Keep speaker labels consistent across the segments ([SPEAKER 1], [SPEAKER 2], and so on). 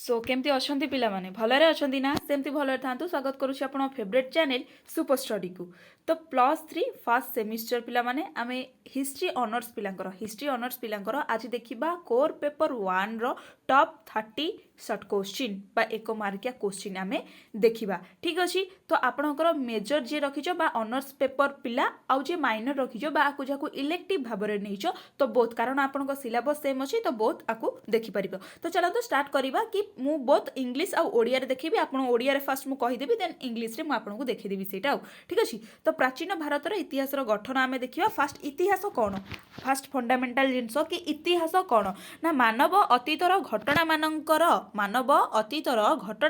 [SPEAKER 1] सो केमती अछंती पिला माने भलरे अछंती ना सेमती भलरे थांतु स्वागत करूछि आपण फेवरेट चैनल सुपर स्टडी को। तो +3 फर्स्ट सेमिस्टर पिला माने आमे हिस्ट्री ऑनर्स पिलांकर आज देखिबा कोर पेपर 1 रो टॉप 30 शॉर्ट क्वेश्चन बा एक मार्किया क्वेश्चन आमे देखिबा। ठीक अछि। तो आपणकर मेजर जे रखिजो बा ऑनर्स पेपर पिला आउ जे माइनर रखिजो बा आकु जाकु इलेक्टिव भाबरे नैचो तो बोथ कारण आपणक सिलेबस सेम अछि तो बोथ आकु देखि परिबो। तो चलो तो स्टार्ट करिबा कि मु बोथ इंग्लिश आ ओडिया रे देखिबी आपण ओडिया रे फर्स्ट मु कहि देबी देन इंग्लिश रे मु आपनको देखि देबी सेटा। ठीक अछि। तो प्राचीन भारत रो इतिहास रो गठन आमे देखिबा। फर्स्ट इतिहास कोन फर्स्ट फंडामेंटल जिंसो कि इतिहास कोन ना मानव अतीतर घटना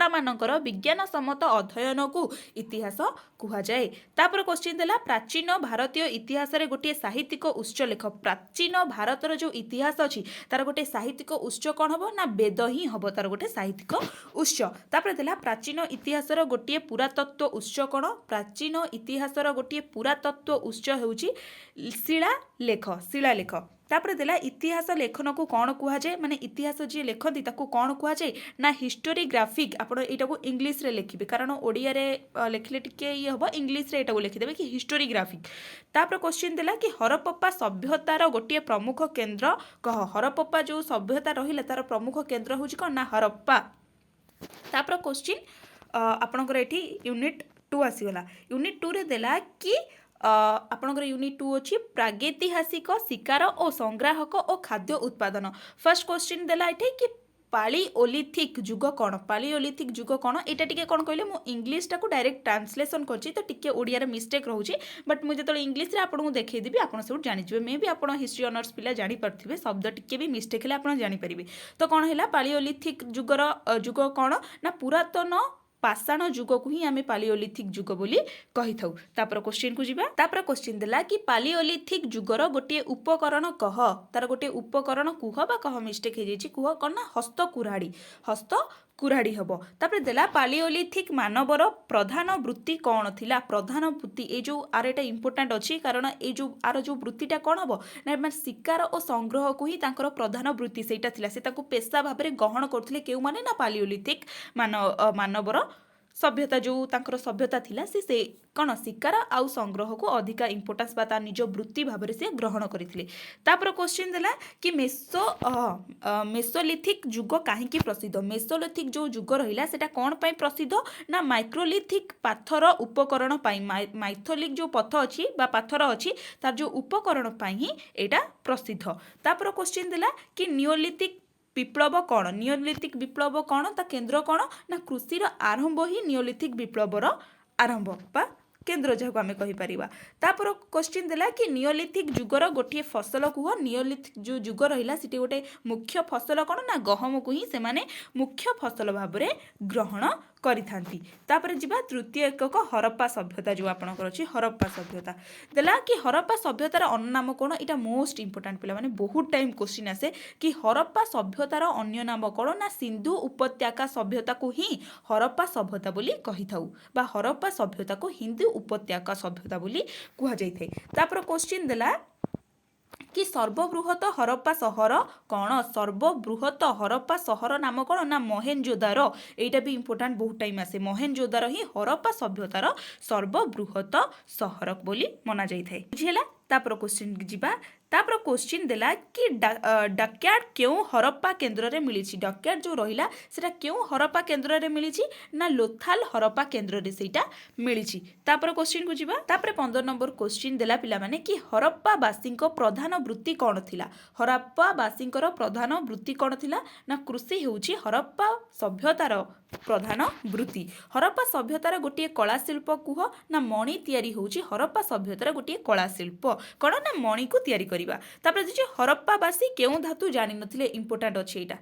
[SPEAKER 1] मानकर विज्ञान सम्मत अध्ययन को इतिहास कुहा जाए। तापर क्वेश्चन देला प्राचीन भारतीय इतिहास रे गोटे साहित्यिक उत्स लेख। प्राचीन भारत रो जो इतिहास अछि तार गोटे साहित्यिक उत्स कोन हबो ना वेद ही हबो तार गोटे साहित्यिक उत्स। तापर देला प्राचीन इतिहास रो गोटे पुरातत्व उत्स कोन प्राचीन इतिहास रो गोटे पुरातत्व उत्स हेउची शिलालेख। तापर देला इतिहास लेखन को कौन कुहा जाए माने इतिहास जे लेखती ताकू कौन कुहा जाए ना हिस्टोरीग्राफिक। आपण एटा को इंग्लिश रे लिखिबे कारण ओडिया रे लिखले टिके ये हबो इंग्लिश रे एटा को लिखि देबे कि हिस्टोरीग्राफिक। तापर क्वेश्चन देला कि हरप्पा सभ्यतार गोटे प्रमुख केंद्र कह। हरप्पा जो सभ्यता रहिला तार प्रमुख केंद्र होची कोन ना हरप्पा। तापर क्वेश्चन आपणकर एठी यूनिट 2 आसीगला। यूनिट 2 रे देला कि आपणकर यूनिट 2 अछि प्रागैतिहासिक शिकार और संग्राहक और खाद्य उत्पादन। फर्स्ट क्वेश्चन देला एठी कि पालिओलिथिक जुग कौन पालिओलिथिक जुग कौन एटा टिके कौन कहले मु इंग्लिश टाको डायरेक्ट ट्रांसलेशन करछि तो टिके ओडिया रे मिस्टेक रहउछि बट मु जतले इंग्लिश रे आपन को देखै देबी आपन सब जानि जिवे मे भी आपन हिस्ट्री ऑनर्स पिला जानि परथिबे शब्द टिके भी मिस्टेक ले आपन जानि परिबे। तो कौन हैला पालिओलिथिक जुग कौन ना पुरातन पाषाण जुग को ही आमे पालिओलिथिक जुग बोली कहि थाउ। तापर क्वेश्चन को जिबा। तापर क्वेश्चन देला कि पालिओलिथिक जुगर गोटे उपकरण कह तार गोटे उपकरण कुह बा कह मिस्टेक हे जेछि कुह कोन ना हस्त कुराड़ी हबो। तापर देला पालिओलिथिक मानवर प्रधान वृत्ति कौन थिला। प्रधान वृत्ति ए जो आर एटा इंपोर्टेंट अछि कारण ए जो आर जो वृत्तिटा कौन हबो ना शिकार और संग्रह को ही तांकर प्रधान वृत्ति सेटा थिला। से ताकू पेशा भाबरे ग्रहण करथिले केउ माने ना पालिओलिथिक मानवर सभ्यता जो तांकर सभ्यता थिला से कौन शिकार आउ संग्रह को अधिका इंपोर्टेंस बा ता निज वृत्ति भाबरे से ग्रहण करथिले। तापर क्वेश्चन देला कि मेसोलिथिक जुग काहेकि प्रसिद्ध। मेसोलिथिक जो जुग रहिला सेटा कोन पई प्रसिद्ध ना माइक्रोलिथिक पाथर उपकरण पई माइथोलिक जो पथ अछि बा पाथर अछि तार जो उपकरण पई ही एटा प्रसिद्ध। तापर क्वेश्चन देला कि नियोलिथिक विप्लव कौन नियोलिथिक विप्लव कौन ता केंद्र कौन ना कृषि आरंभ ही नियोलिथिक विप्लवर आरंभ बा केंद्र जहाँ आम कहीपर। तापर क्वेश्चन देला कि नियोलिथिक जुगर गोटे फसल कुह। नियोलिथिक जो जुग रहा से गोटे मुख्य फसल कौन ना गहम को ही से मुख्य फसल भाव में ग्रहण करिथांती। तापर जिबा तृतीय एकक हरप्पा सभ्यता जो आपनकर अछि हरप्पा सभ्यता देला कि हरप्पा सभ्यतार अन्य नाम कौन इटा मोस्ट इंपोर्टेंट पिला माने बहुत टाइम क्वेश्चन आसे कि हरप्पा सभ्यतार अन्य नाम कौन ना सिंधु उपत्यका सभ्यता को ही हरप्पा सभ्यता बोली कहि थाउ बा हरप्पा सभ्यता को हिंदू उपत्यका सभ्यता बोली कुहा जाय थाए। तापर क्वेश्चन देला कि सर्वबृहत हरप्पा सहर कौन। सर्वबृहत हरप्पा सहर नाम कौन ना मोहेनजोदारो। एटा भी इंपोर्टेंट बहुत टाइम आसे मोहेनजोदारो ही हरप्पा सभ्यतार सर्वबृहत सहर बोली मना जाय थाए। बुझिला। तापर क्वेश्चन जिबा। तापर क्वेश्चन देला कि डकयार्ड क्यों हरप्पा केंद्र रे मिली। डकयार्ड जो रहिला सेटा क्यों हरप्पा केंद्र रे मिली ना लोथाल हरप्पा केंद्र रे सेटा मिली। तापर क्वेश्चन को जिबा। तापर 15 नंबर क्वेश्चन देला पिला माने कि हरप्पा वासिंको प्रधान वृत्ति कौन थिला। हरप्पा वासिंकर प्रधान वृत्ति कौन थिला ना कृषि हेउची हरप्पा सभ्यतार प्रधान वृत्ति। हरप्पा सभ्यतार गोटे कला शिल्प कुह ना मणि तैयारी होउची हरप्पा सभ्यतार गोटे कला शिल्प कौन ना मणि को तैयारी करिबा। तापर जे हरप्पावासी केउ धातु जानि नथिले इंपोर्टेंट अछि एटा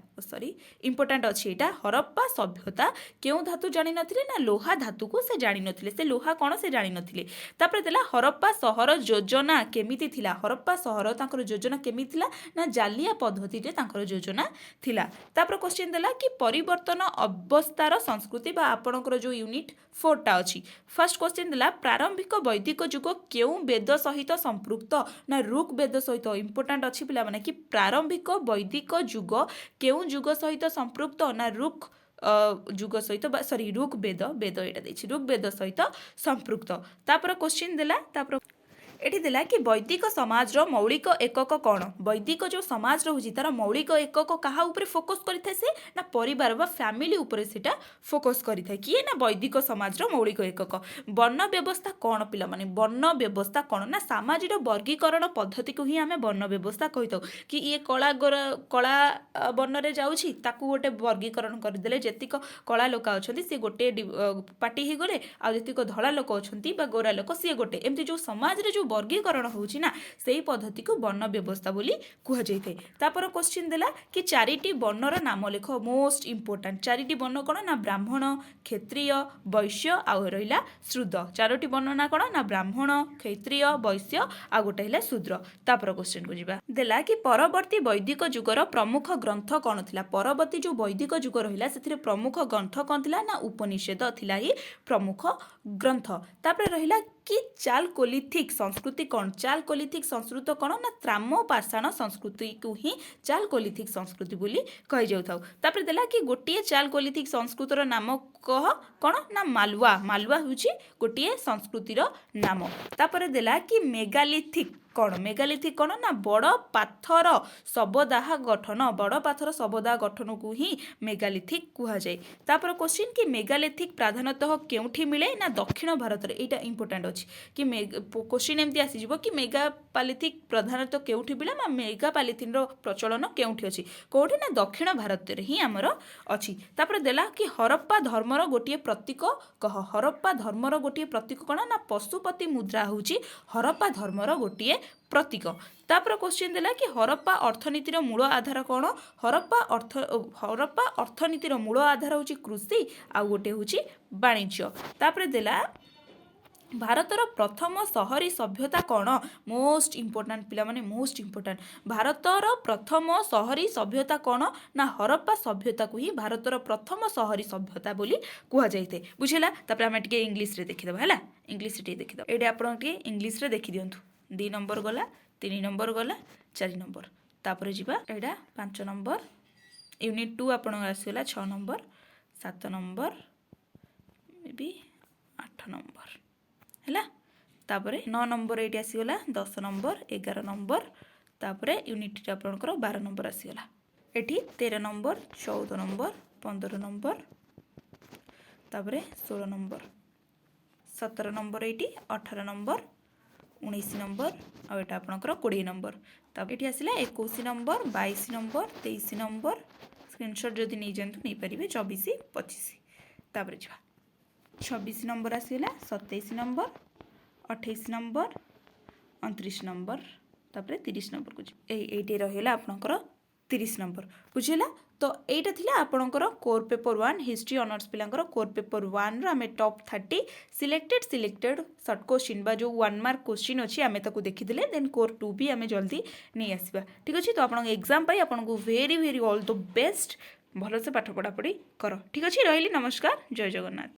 [SPEAKER 1] इंपोर्टेंट अछि एटा हरप्पा सभ्यता केउ धातु जानि नथिले ना लोहा धातु को से जानि नथिले से लोहा कौन से जानि नथिले। तापर देला हरप्पा सहर योजना केमिति थिला। हरप्पा सहर तांकर योजना केमिति थिला ना जालिया पद्धति रे तांकर योजना थिला। तापर क्वेश्चन देला कि परिवर्तन अवस्थार संस्कृति बा आपनकर जो यूनिट 4 टा अछि। फर्स्ट क्वेश्चन देला प्रारंभिक वैदिक जुग केउ वेद सहित संपृक्त ना ऋग वेद सहित इंपोर्टेंट अछि पिला माने कि प्रारंभिक वैदिक जुग केउ जुग सहित संपृक्त ना ऋग ଯୁଗ ସହିତ ବା ସରି ଋଗ୍ବେଦ ବେଦ ଏଇଟା ଦେଇଛି ଋଗ୍ବେଦ ସହିତ ସମ୍ପୃକ୍ତ। ତାପରେ କ୍ୱେଶ୍ଚିନ୍ ଦେଲା ତାପରେ ଏଠି ଦେଲା କି ବୈଦିକ ସମାଜର ମୌଳିକ ଏକକ କ'ଣ? ବୈଦିକ ଯେଉଁ ସମାଜ ରହୁଛି ତାର ମୌଳିକ ଏକକ କାହା ଉପରେ ଫୋକସ୍ କରିଥାଏ ସେ ନା ପରିବାର ବା ଫ୍ୟାମିଲି ଉପରେ ସେଇଟା ଫୋକସ୍ କରିଥାଏ। କିଏ ନା ବୈଦିକ ସମାଜର ମୌଳିକ ଏକକ। ବର୍ଣ୍ଣ ବ୍ୟବସ୍ଥା କ'ଣ ପିଲାମାନେ? ବର୍ଣ୍ଣ ବ୍ୟବସ୍ଥା କ'ଣ ନା ସାମାଜିକ ବର୍ଗୀକରଣ ପଦ୍ଧତିକୁ ହିଁ ଆମେ ବର୍ଣ୍ଣ ବ୍ୟବସ୍ଥା କହିଥାଉ। କି ଇଏ କଳା ବର୍ଣ୍ଣରେ ଯାଉଛି ତାକୁ ଗୋଟେ ବର୍ଗୀକରଣ କରିଦେଲେ ଯେତିକ କଳା ଲୋକ ଅଛନ୍ତି ସେ ଗୋଟେ ପାର୍ଟି ହେଇଗଲେ, ଆଉ ଯେତିକ ଧଳା ଲୋକ ଅଛନ୍ତି ବା ଗୋରା ଲୋକ ସିଏ ଗୋଟେ। ଏମିତି ଯେଉଁ ସମାଜରେ ଯେଉଁ ବର୍ଗୀକରଣ ହେଉଛି ନା ସେଇ ପଦ୍ଧତିକୁ ବର୍ଣ୍ଣ ବ୍ୟବସ୍ଥା ବୋଲି କୁହାଯାଇଥାଏ। ତାପରେ କ୍ୱେଶ୍ଚିନ୍ ଦେଲା କି 4ଟି ବର୍ଣ୍ଣର ନାମ ଲେଖ। ମୋଷ୍ଟ ଇମ୍ପୋର୍ଟାଣ୍ଟ 4ଟି ବର୍ଣ୍ଣ କ'ଣ ନା ବ୍ରାହ୍ମଣ, କ୍ଷତ୍ରିୟ, ବୈଶ୍ୟ ଆଉ ରହିଲା ଶୂଦ୍ର। 4ଟି ବର୍ଣ୍ଣ ନା କ'ଣ ନା ବ୍ରାହ୍ମଣ, କ୍ଷତ୍ରିୟ, ବୈଶ୍ୟ ଆଉ ଗୋଟେ ହେଲା ଶୂଦ୍ର। ତାପରେ କ୍ୱେଶ୍ଚିନ୍କୁ ଯିବା। ଦେଲା କି ପରବର୍ତ୍ତୀ ବୈଦିକ ଯୁଗର ପ୍ରମୁଖ ଗ୍ରନ୍ଥ କ'ଣ ଥିଲା? ପରବର୍ତ୍ତୀ ଯେଉଁ ବୈଦିକ ଯୁଗ ରହିଲା ସେଥିରେ ପ୍ରମୁଖ ଗ୍ରନ୍ଥ କ'ଣ ଥିଲା ନା ଉପନିଷେଦ ଥିଲା ହିଁ ପ୍ରମୁଖ ଗ୍ରନ୍ଥ। ତାପରେ ରହିଲା କି ଚାଲକୋଲିଥିକ୍ ସଂସ୍କୃତି କ'ଣ? ଚାଲକୋଲିଥିକ୍ ସଂସ୍କୃତି କ'ଣ ନା ତ୍ରାମ ପାଷାଣ ସଂସ୍କୃତିକୁ ହିଁ ଚାଲକୋଲିଥିକ୍ ସଂସ୍କୃତି ବୋଲି କୁହାଯାଉଥାଉ। ତାପରେ ଦେଲା କି ଗୋଟିଏ ଚାଲକୋଲିଥିକ୍ ସଂସ୍କୃତିର ନାମ କହ କ'ଣ ନା ମାଲୱା। ମାଲୱା ହେଉଛି ଗୋଟିଏ ସଂସ୍କୃତିର ନାମ। ତାପରେ ଦେଲା କି ମେଗାଲିଥିକ୍ କ'ଣ? ମେଗାଲିଥିକ୍ କ'ଣ ନା ବଡ଼ ପାଥର ଶବଦାହ ଗଠନ। ବଡ଼ ପାଥର ଶବଦାହ ଗଠନକୁ ହିଁ ମେଗାଲିଥିକ୍ କୁହାଯାଏ। ତାପରେ କ୍ୱେଶ୍ଚିନ୍ କି ମେଗାଲିଥିକ୍ ପ୍ରାଧାନ୍ୟତଃ କେଉଁଠି ମିଳେ ନା ଦକ୍ଷିଣ ଭାରତରେ। ଏଇଟା ଇମ୍ପୋର୍ଟାଣ୍ଟ ଅଛି କି କ୍ୱେଶ୍ଚିନ୍ ଏମିତି ଆସିଯିବ କି ମେଗାପାଲିଥିକ୍ ପ୍ରଧାନତଃ କେଉଁଠି ମିଳେ ନା ମେଗାପାଲିଥିନ୍ର ପ୍ରଚଳନ କେଉଁଠି ଅଛି? କେଉଁଠି ନା ଦକ୍ଷିଣ ଭାରତରେ ହିଁ ଆମର ଅଛି। ତାପରେ ଦେଲା କି ହରପ୍ପା ଧର୍ମର ଗୋଟିଏ ପ୍ରତୀକ କହ। ହରପ୍ପା ଧର୍ମର ଗୋଟିଏ ପ୍ରତୀକ କ'ଣ ନା ପଶୁପତି ମୁଦ୍ରା ହେଉଛି ହରପ୍ପା ଧର୍ମର ଗୋଟିଏ ପ୍ରତୀକ। ତାପରେ କ୍ୱେଶ୍ଚିନ୍ ଦେଲା କି ହରପ୍ପା ଅର୍ଥନୀତିର ମୂଳ ଆଧାର କ'ଣ? ହରପ୍ପା ଅର୍ଥନୀତିର ମୂଳ ଆଧାର ହେଉଛି କୃଷି ଆଉ ଗୋଟେ ହେଉଛି ବାଣିଜ୍ୟ। ତାପରେ ଦେଲା ଭାରତର ପ୍ରଥମ ସହରୀ ସଭ୍ୟତା କ'ଣ? ମୋଷ୍ଟ ଇମ୍ପୋର୍ଟାଣ୍ଟ ପିଲାମାନେ ମୋଷ୍ଟ ଇମ୍ପୋର୍ଟାଣ୍ଟ। ଭାରତର ପ୍ରଥମ ସହରୀ ସଭ୍ୟତା କ'ଣ ନା ହରପ୍ପା ସଭ୍ୟତାକୁ ହିଁ ଭାରତର ପ୍ରଥମ ସହରୀ ସଭ୍ୟତା ବୋଲି କୁହାଯାଇଥାଏ। ବୁଝିଲା? ତାପରେ ଆମେ ଟିକେ ଇଂଲିଶରେ ଦେଖିଦେବା ହେଲା। ଇଂଲିଶରେ ଟିକେ ଦେଖିଦେବା। ଏଇଠି ଆପଣ ଟିକେ ଇଂଲିଶରେ ଦେଖିଦିଅନ୍ତୁ। 2 ନମ୍ବର ଗଲା, 3 ନମ୍ବର ଗଲା, 4 ନମ୍ବର। ତାପରେ ଯିବା ଏଇଟା 5 ନମ୍ବର। ୟୁନିଟ୍ 2 ଆପଣଙ୍କର ଆସିଗଲା 6 ନମ୍ବର, 7 ନମ୍ବର, ମେ ବି 8 ନମ୍ବର ହେଲା। ତାପରେ 9 ନମ୍ବର ଏଇଠି ଆସିଗଲା, 10 ନମ୍ବର, 11 ନମ୍ବର। ତାପରେ ୟୁନିଟ୍ଟା ଆପଣଙ୍କର 12 ନମ୍ବର ଆସିଗଲା। ଏଠି 13 ନମ୍ବର, 14 ନମ୍ବର, 15 ନମ୍ବର, ତାପରେ 16 ନମ୍ବର, 17 ନମ୍ବର ଏଇଠି, 18 ନମ୍ବର, 19 ନମ୍ବର ଆଉ ଏଇଟା ଆପଣଙ୍କର 20 ନମ୍ବର। ତାପରେ ଏଠି ଆସିଲା 21 ନମ୍ବର, 22 ନମ୍ବର, 23 ନମ୍ବର। ସ୍କ୍ରିନଶଟ୍ ଯଦି ନେଇଯାଆନ୍ତୁ ନେଇପାରିବେ, 24, 25। ତାପରେ ଯିବା 26 ନମ୍ବର ଆସିଗଲା, 27 ନମ୍ବର, 28 ନମ୍ବର, 29 ନମ୍ବର, ତାପରେ 30 ନମ୍ବରକୁ ଯିବା। ଏଇଠି ରହିଲା ଆପଣଙ୍କର 30 ନମ୍ବର। ବୁଝିଲା? ତ এইটা ଥିଲା ଆପଣଙ୍କର କୋର୍ ପେପର 1 ହିଷ୍ଟ୍ରି ଅନର୍ସ ପିଲାଙ୍କର କୋର୍ ପେପର 1ର ଆମେ ଟପ୍ 30 ସିଲେକ୍ଟେଡ୍ ସର୍ଟ କୋଶ୍ଚିନ୍ ବା ଯେଉଁ 1 ମାର୍କ କୋଶ୍ଚିନ୍ ଅଛି ଆମେ ତାକୁ ଦେଖିଥିଲେ। ଦେନ୍ କୋର୍ 2 ବି ଆମେ ଜଲ୍ଦି ନେଇ ଆସିବା। ଠିକ୍ ଅଛି? ତ ଆପଣଙ୍କ ଏକ୍ଜାମ୍ ପାଇଁ ଆପଣଙ୍କୁ ଭେରି ଅଲ୍ ଦ ବେଷ୍ଟ। ଭଲସେ ପାଠ ପଢ଼ାପଢ଼ି କର। ଠିକ୍ ଅଛି? ରହିଲି। ନମସ୍କାର। ଜୟ ଜଗନ୍ନାଥ।